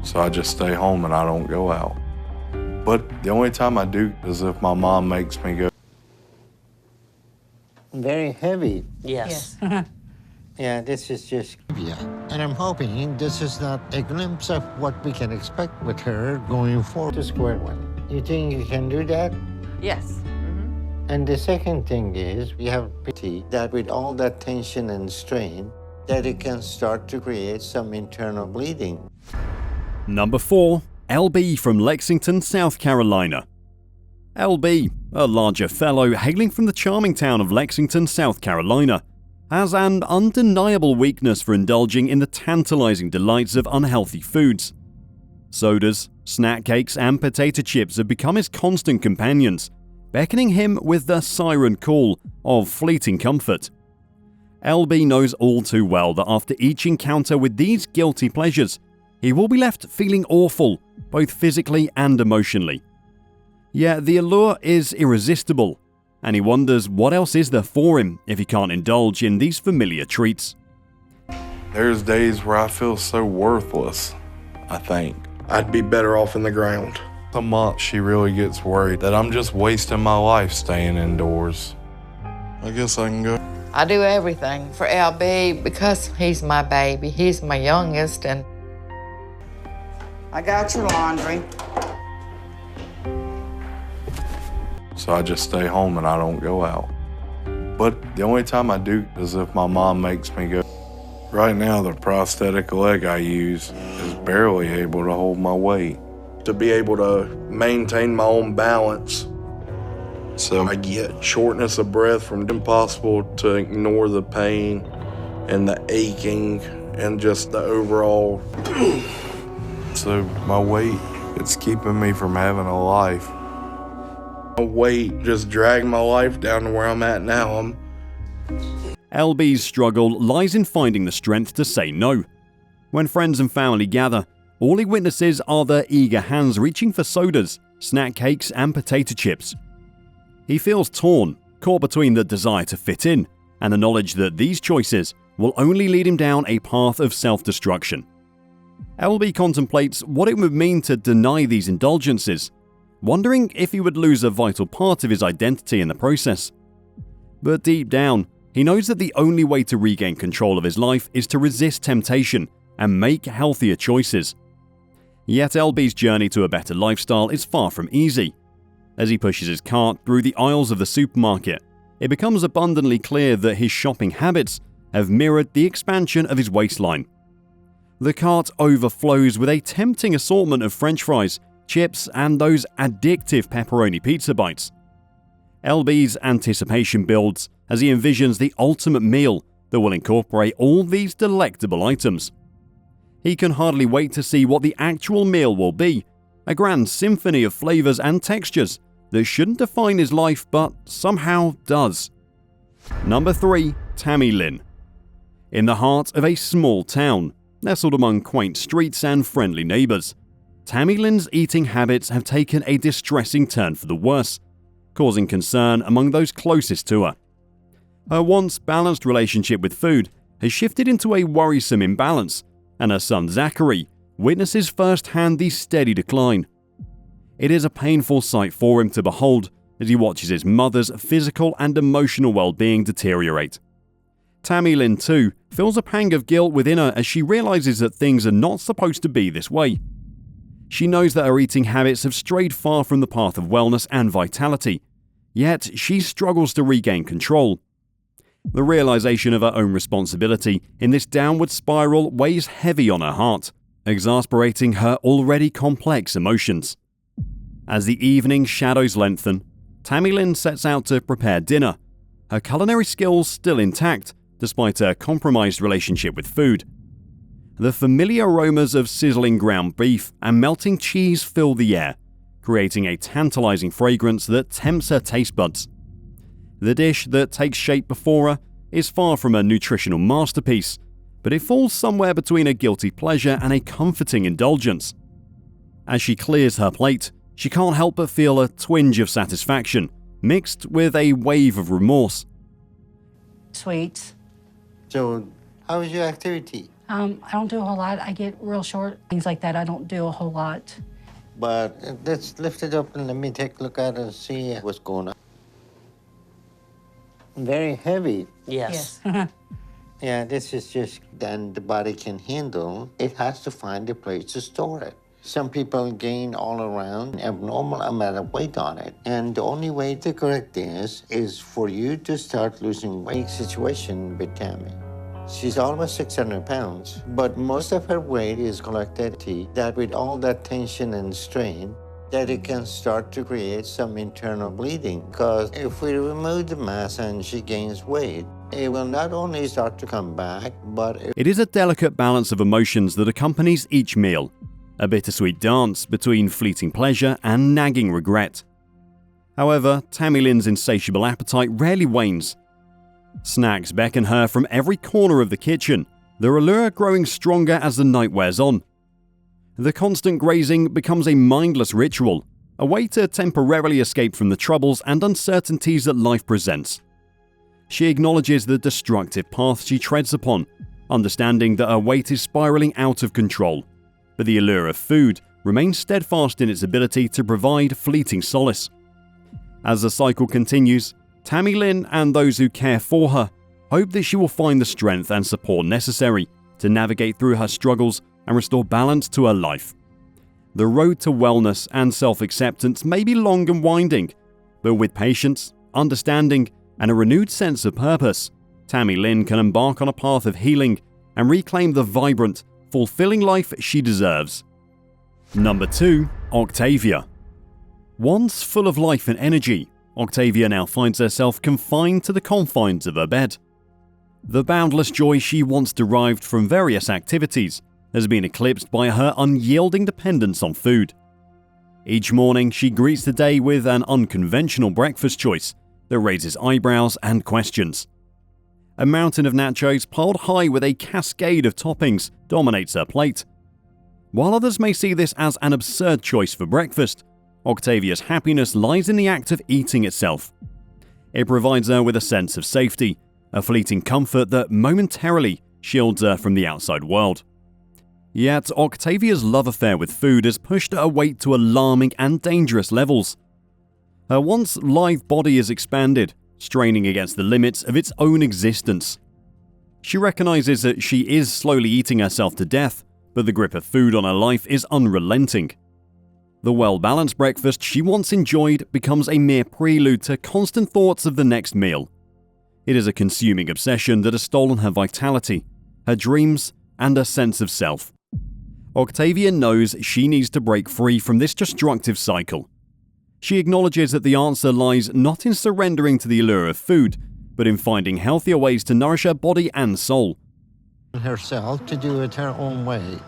so I just stay home and I don't go out. But the only time I do is if my mom makes me go. Very heavy. Yes. Yeah, this is just... Yeah, and I'm hoping this is not a glimpse of what we can expect with her going forward to square one. You think you can do that? Yes. And the second thing is, we have pity that with all that tension and strain, that it can start to create some internal bleeding. Number 4. LB from Lexington, South Carolina. LB, a larger fellow hailing from the charming town of Lexington, South Carolina, has an undeniable weakness for indulging in the tantalizing delights of unhealthy foods. Sodas, snack cakes, and potato chips have become his constant companions, beckoning him with the siren call of fleeting comfort. LB knows all too well that after each encounter with these guilty pleasures, he will be left feeling awful, both physically and emotionally. Yet the allure is irresistible, and he wonders what else is there for him if he can't indulge in these familiar treats. There's days where I feel so worthless, I think. I'd be better off in the ground. A month she really gets worried that I'm just wasting my life staying indoors. I guess I can go. I do everything for LB because he's my baby. He's my youngest, and I got your laundry. So I just stay home and I don't go out. But the only time I do is if my mom makes me go. Right now, the prosthetic leg I use is barely able to hold my weight. To be able to maintain my own balance. So I get shortness of breath from impossible to ignore the pain and the aching and just the overall. So my weight, it's keeping me from having a life. My weight just dragged my life down to where I'm at now. LB's struggle lies in finding the strength to say no. When friends and family gather, all he witnesses are their eager hands reaching for sodas, snack cakes, and potato chips. He feels torn, caught between the desire to fit in and the knowledge that these choices will only lead him down a path of self-destruction. LB contemplates what it would mean to deny these indulgences, wondering if he would lose a vital part of his identity in the process. But deep down, he knows that the only way to regain control of his life is to resist temptation and make healthier choices. Yet LB's journey to a better lifestyle is far from easy. As he pushes his cart through the aisles of the supermarket, it becomes abundantly clear that his shopping habits have mirrored the expansion of his waistline. The cart overflows with a tempting assortment of French fries, chips, and those addictive pepperoni pizza bites. LB's anticipation builds as he envisions the ultimate meal that will incorporate all these delectable items. He can hardly wait to see what the actual meal will be, a grand symphony of flavors and textures that shouldn't define his life but somehow does. Number 3. Tammy Lynn. In the heart of a small town, nestled among quaint streets and friendly neighbors, Tammy Lynn's eating habits have taken a distressing turn for the worse, causing concern among those closest to her. Her once balanced relationship with food has shifted into a worrisome imbalance, and her son Zachary witnesses firsthand the steady decline. It is a painful sight for him to behold as he watches his mother's physical and emotional well-being deteriorate. Tammy Lynn, too, feels a pang of guilt within her as she realizes that things are not supposed to be this way. She knows that her eating habits have strayed far from the path of wellness and vitality, yet she struggles to regain control. The realization of her own responsibility in this downward spiral weighs heavy on her heart, exasperating her already complex emotions. As the evening shadows lengthen, Tammy Lynn sets out to prepare dinner, her culinary skills still intact despite her compromised relationship with food. The familiar aromas of sizzling ground beef and melting cheese fill the air, creating a tantalizing fragrance that tempts her taste buds. The dish that takes shape before her is far from a nutritional masterpiece, but it falls somewhere between a guilty pleasure and a comforting indulgence. As she clears her plate, she can't help but feel a twinge of satisfaction, mixed with a wave of remorse. Sweets. So, how was your activity? I don't do a whole lot. I get real short. Things like that, I don't do a whole lot. But let's lift it up and let me take a look at it and see what's going on. Very heavy. Yes. Yeah, this is just than the body can handle. It has to find a place to store it. Some people gain all around an abnormal amount of weight on it. And the only way to correct this is for you to start losing weight. Situation with Tammy. She's almost 600 pounds, but most of her weight is collected that with all that tension and strain, that it can start to create some internal bleeding. Because if we remove the mass and she gains weight, it will not only start to come back, but It is a delicate balance of emotions that accompanies each meal, a bittersweet dance between fleeting pleasure and nagging regret. However, Tammy Lynn's insatiable appetite rarely wanes. Snacks beckon her from every corner of the kitchen, their allure growing stronger as the night wears on. The constant grazing becomes a mindless ritual, a way to temporarily escape from the troubles and uncertainties that life presents. She acknowledges the destructive path she treads upon, understanding that her weight is spiraling out of control, but the allure of food remains steadfast in its ability to provide fleeting solace. As the cycle continues, Tammy Lynn and those who care for her hope that she will find the strength and support necessary to navigate through her struggles and restore balance to her life. The road to wellness and self-acceptance may be long and winding, but with patience, understanding, and a renewed sense of purpose, Tammy Lynn can embark on a path of healing and reclaim the vibrant, fulfilling life she deserves. Number 2. Octavia. Once full of life and energy, Octavia now finds herself confined to the confines of her bed. The boundless joy she once derived from various activities has been eclipsed by her unyielding dependence on food. Each morning, she greets the day with an unconventional breakfast choice that raises eyebrows and questions. A mountain of nachos piled high with a cascade of toppings dominates her plate. While others may see this as an absurd choice for breakfast, Octavia's happiness lies in the act of eating itself. It provides her with a sense of safety, a fleeting comfort that momentarily shields her from the outside world. Yet, Octavia's love affair with food has pushed her weight to alarming and dangerous levels. Her once lithe body is expanded, straining against the limits of its own existence. She recognizes that she is slowly eating herself to death, but the grip of food on her life is unrelenting. The well-balanced breakfast she once enjoyed becomes a mere prelude to constant thoughts of the next meal. It is a consuming obsession that has stolen her vitality, her dreams, and her sense of self. Octavia knows she needs to break free from this destructive cycle. She acknowledges that the answer lies not in surrendering to the allure of food, but in finding healthier ways to nourish her body and soul. herself to do it her own way.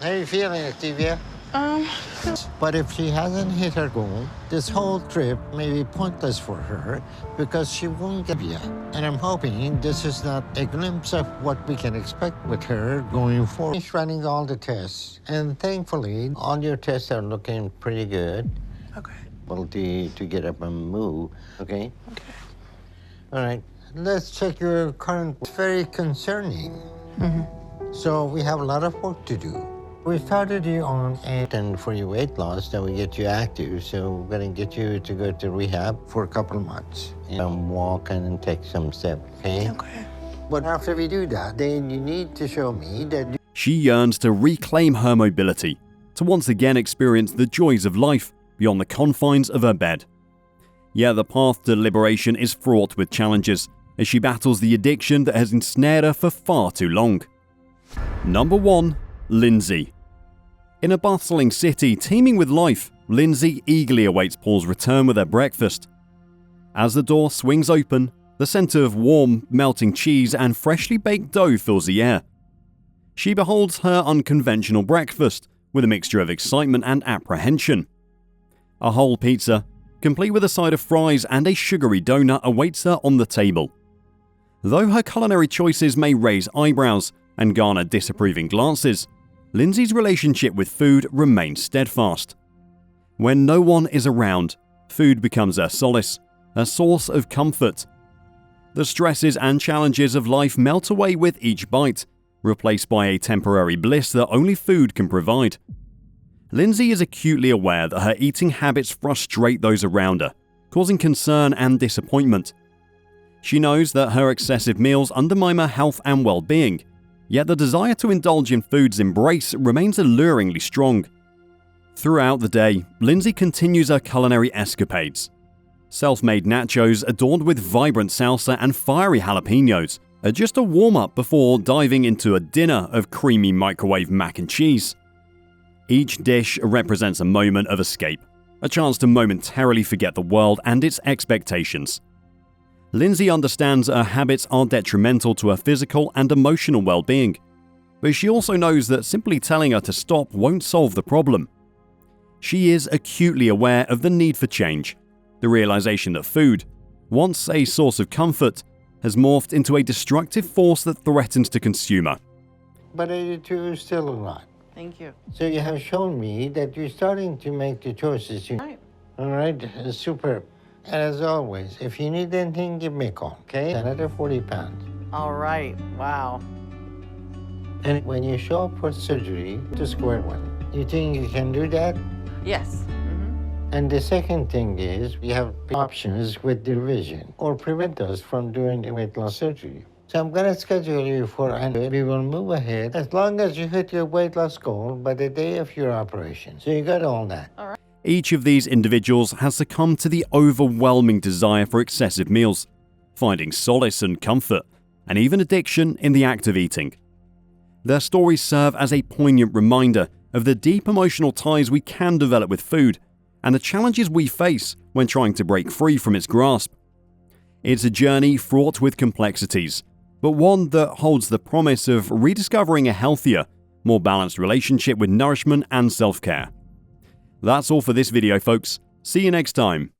How are you feeling, Octavia? But if she hasn't hit her goal, this whole trip may be pointless for her because she won't give you. And I'm hoping this is not a glimpse of what we can expect with her going forward. She's running all the tests, and thankfully, all your tests are looking pretty good. Okay. Ability to get up and move, okay? Okay. All right, let's check your current. It's very concerning. So we have a lot of work to do. We started you on and for your weight loss, then we get you active. So we're gonna get you to go to rehab for a couple of months and walk and take some steps, okay? Okay. But after we do that, then you need to show me that She yearns to reclaim her mobility, to once again experience the joys of life beyond the confines of her bed. Yet the path to liberation is fraught with challenges as she battles the addiction that has ensnared her for far too long. Number 1. Lindsay. In a bustling city teeming with life, Lindsay eagerly awaits Paul's return with her breakfast. As the door swings open, the scent of warm, melting cheese and freshly baked dough fills the air. She beholds her unconventional breakfast with a mixture of excitement and apprehension. A whole pizza, complete with a side of fries and a sugary donut, awaits her on the table. Though her culinary choices may raise eyebrows and garner disapproving glances, Lindsay's relationship with food remains steadfast. When no one is around, food becomes her solace, a source of comfort. The stresses and challenges of life melt away with each bite replaced by a temporary bliss that only food can provide. Lindsay is acutely aware that her eating habits frustrate those around her, causing concern and disappointment. She knows that her excessive meals undermine her health and well-being, yet the desire to indulge in food's embrace remains alluringly strong. Throughout the day, Lindsay continues her culinary escapades. Self-made nachos adorned with vibrant salsa and fiery jalapenos are just a warm-up before diving into a dinner of creamy microwave mac and cheese. Each dish represents a moment of escape, a chance to momentarily forget the world and its expectations. Lindsay understands her habits are detrimental to her physical and emotional well-being, but she also knows that simply telling her to stop won't solve the problem. She is acutely aware of the need for change, the realization that food, once a source of comfort, has morphed into a destructive force that threatens to consume her. But 82 is still a lot. Thank you. So you have shown me that you're starting to make the choices. Right. All right, superb. And as always, if you need anything, give me a call, okay? Another 40 pounds. All right. Wow. And when you show up for surgery, to square one. You think you can do that? Yes. And the second thing is, we have options with the revision or prevent us from doing the weight loss surgery. So I'm going to schedule you for, and we will move ahead as long as you hit your weight loss goal by the day of your operation. So you got all that. All right. Each of these individuals has succumbed to the overwhelming desire for excessive meals, finding solace and comfort, and even addiction in the act of eating. Their stories serve as a poignant reminder of the deep emotional ties we can develop with food and the challenges we face when trying to break free from its grasp. It's a journey fraught with complexities, but one that holds the promise of rediscovering a healthier, more balanced relationship with nourishment and self-care. That's all for this video, folks. See you next time.